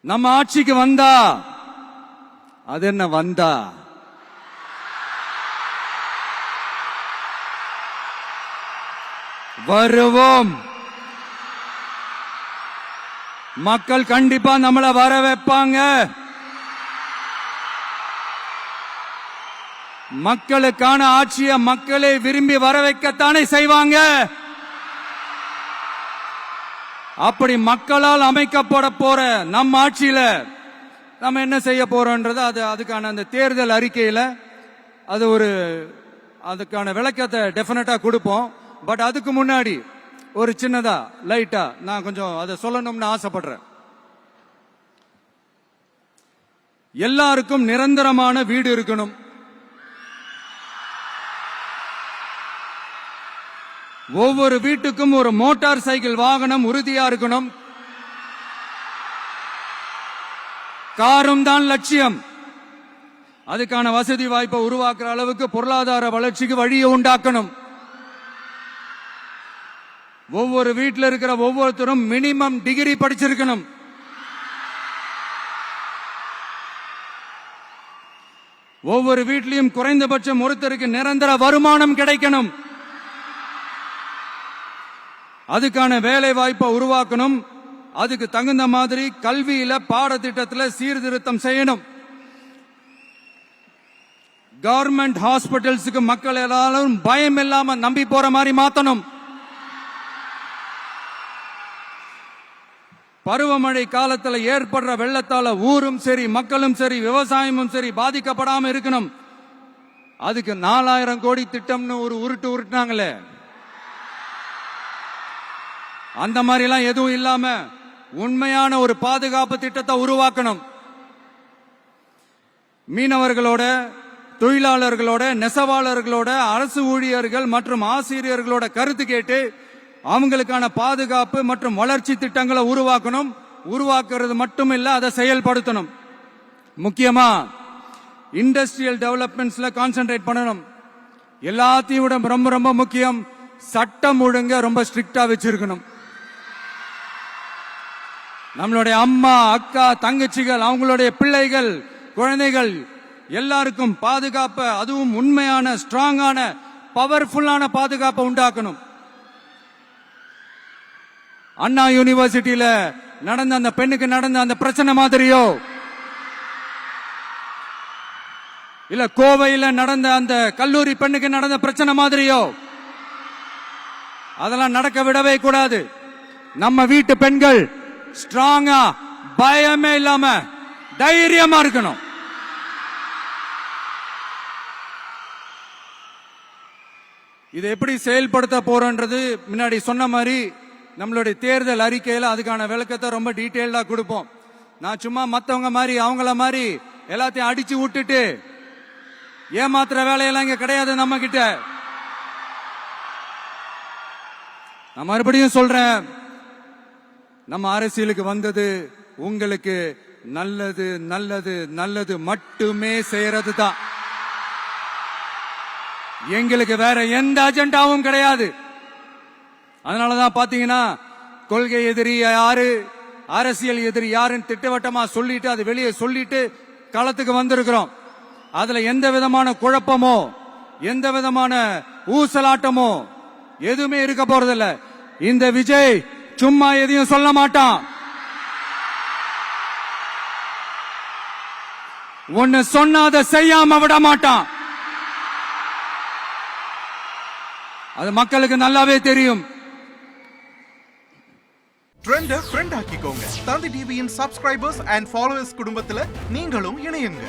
நம்ம ஆட்சிக்கு வந்தா அது என்ன வந்தா வருவோம். மக்கள் கண்டிப்பா நம்மள வர வைப்பாங்க. மக்களுக்கான ஆட்சியை மக்களே விரும்பி வர வைக்கத்தானே செய்வாங்க. அப்படி மக்களால் அமைக்கப்பட போற நம்ம ஆட்சியில நம்ம என்ன செய்ய போறோம்ன்றது அதுக்கான அந்த தேர்தல் அறிக்கையில அதுக்கான விளக்கத்தை டெஃபினட்டா கொடுப்போம். பட் அதுக்கு முன்னாடி ஒரு சின்னதா லைட்டா நான் கொஞ்சம் அதை சொல்லணும்னு ஆசைப்படுறேன். எல்லாருக்கும் நிரந்தரமான வீடு இருக்கணும். ஒவ்வொரு வீட்டுக்கும் ஒரு மோட்டார் சைக்கிள் வாகனம் உறுதியா இருக்கணும். காரும் தான் லட்சியம். அதுக்கான வசதி வாய்ப்பை உருவாக்குற அளவுக்கு பொருளாதார வளர்ச்சிக்கு வழியை உண்டாக்கணும். ஒவ்வொரு வீட்டில் இருக்கிற ஒவ்வொருத்தரும் மினிமம் டிகிரி படிச்சிருக்கணும். ஒவ்வொரு வீட்லயும் குறைந்தபட்சம் ஒருத்தருக்கு நிரந்தர வருமானம் கிடைக்கணும். அதுக்கான வேலை வாய்ப்பை உருவாக்கணும். அதுக்கு தகுந்த மாதிரி கல்வியில பாடத்திட்டத்தில் சீர்திருத்தம் செய்யணும். கவர்மெண்ட் ஹாஸ்பிட்டல்ஸுக்கு மக்கள் எல்லாரும் பயம் இல்லாம நம்பி போற மாதிரி மாத்தணும். பருவமழை காலத்துல ஏற்படுற வெள்ளத்தால ஊரும் சரி மக்களும் சரி விவசாயமும் சரி பாதிக்கப்படாம இருக்கணும். அதுக்கு 4000 கோடி திட்டம்னு ஒரு உருட்டுனாங்களே, அந்த மாதிரி எல்லாம் எதுவும் இல்லாம உண்மையான ஒரு பாதுகாப்பு திட்டத்தை உருவாக்கணும். மீனவர்களோட, தொழிலாளர்களோட, நெசவாளர்களோட, அரசு ஊழியர்கள் மற்றும் ஆசிரியர்களோட கருத்து கேட்டு அவங்களுக்கான பாதுகாப்பு மற்றும் வளர்ச்சி திட்டங்களை உருவாக்கணும். உருவாக்குறது மட்டும் இல்ல, அதை செயல்படுத்தணும். முக்கியமா இண்டஸ்ட்ரியல் டெவலப்மெண்ட்ஸ்ல கான்சென்ட்ரேட் பண்ணணும். எல்லாத்தையும் விட ரொம்ப ரொம்ப முக்கியம், சட்டம் ஒழுங்க ரொம்ப ஸ்ட்ரிக்டா வச்சிருக்கணும். நம்மளுடைய அம்மா, அக்கா, தங்கச்சிகள், அவங்களுடைய பிள்ளைகள், குழந்தைகள் எல்லாருக்கும் பாதுகாப்பை, அதுவும் உண்மையான ஸ்ட்ராங்கான பவர்ஃபுல்லான பாதுகாப்பை உண்டாக்கணும். அண்ணா யூனிவர்சிட்டியில நடந்த அந்த பெண்ணுக்கு நடந்த அந்த பிரச்சனை மாதிரியோ, இல்ல கோவையில நடந்த அந்த கல்லூரி பெண்ணுக்கு நடந்த பிரச்சனை மாதிரியோ அதெல்லாம் நடக்க விடவே கூடாது. நம்ம வீட்டு பெண்கள் ஸ்ட்ராங்கா, பயமே இல்லாம தைரியமா இருக்கணும். இதை எப்படி செயல்படுத்த போறோன்றது முன்னாடி சொன்ன மாதிரி நம்மளுடைய தேர்தல் அறிக்கையில அதுக்கான விளக்கத்தை ரொம்ப டீட்டெயிலா கொடுப்போம். நான் சும்மா மத்தவங்க மாதிரி அவங்கள மாதிரி எல்லாத்தையும் அடிச்சு விட்டுட்டு ஏமாத்துற வேலையெல்லாம் இங்க கிடையாது நம்ம கிட்ட. நான் மறுபடியும் சொல்றேன், நம்ம அரசியலுக்கு வந்தது உங்களுக்கு நல்லது நல்லது நல்லது மட்டுமே செய்யறது தான். எங்களுக்கு வேற எந்த அஜெண்டாவும் கிடையாது. அதனாலதான் பாத்தீங்கன்னா கொள்கை எதிரி யாரு, அரசியல் எதிரி யாருன்னு திட்டவட்டமா சொல்லிட்டு அது வெளியே சொல்லிட்டு களத்துக்கு வந்திருக்கிறோம். அதுல எந்த விதமான குழப்பமோ எந்த விதமான ஊசலாட்டமோ எதுவுமே இருக்க போறதில்ல. இந்த விஜய் சும்மா எதையும் சொல்ல மாட்டான். ஒன்னு சொன்னா அதை செய்யாம விட மாட்டான். அது மக்களுக்கு நல்லாவே தெரியும். ட்ரெண்ட ஃப்ரெண்ட் ஆக்கிக்கோங்க. தந்தி டிவியின் சப்ஸ்கிரைபர்ஸ் அண்ட் ஃபாலோவர்ஸ் குடும்பத்துல நீங்களும் இணையுங்க.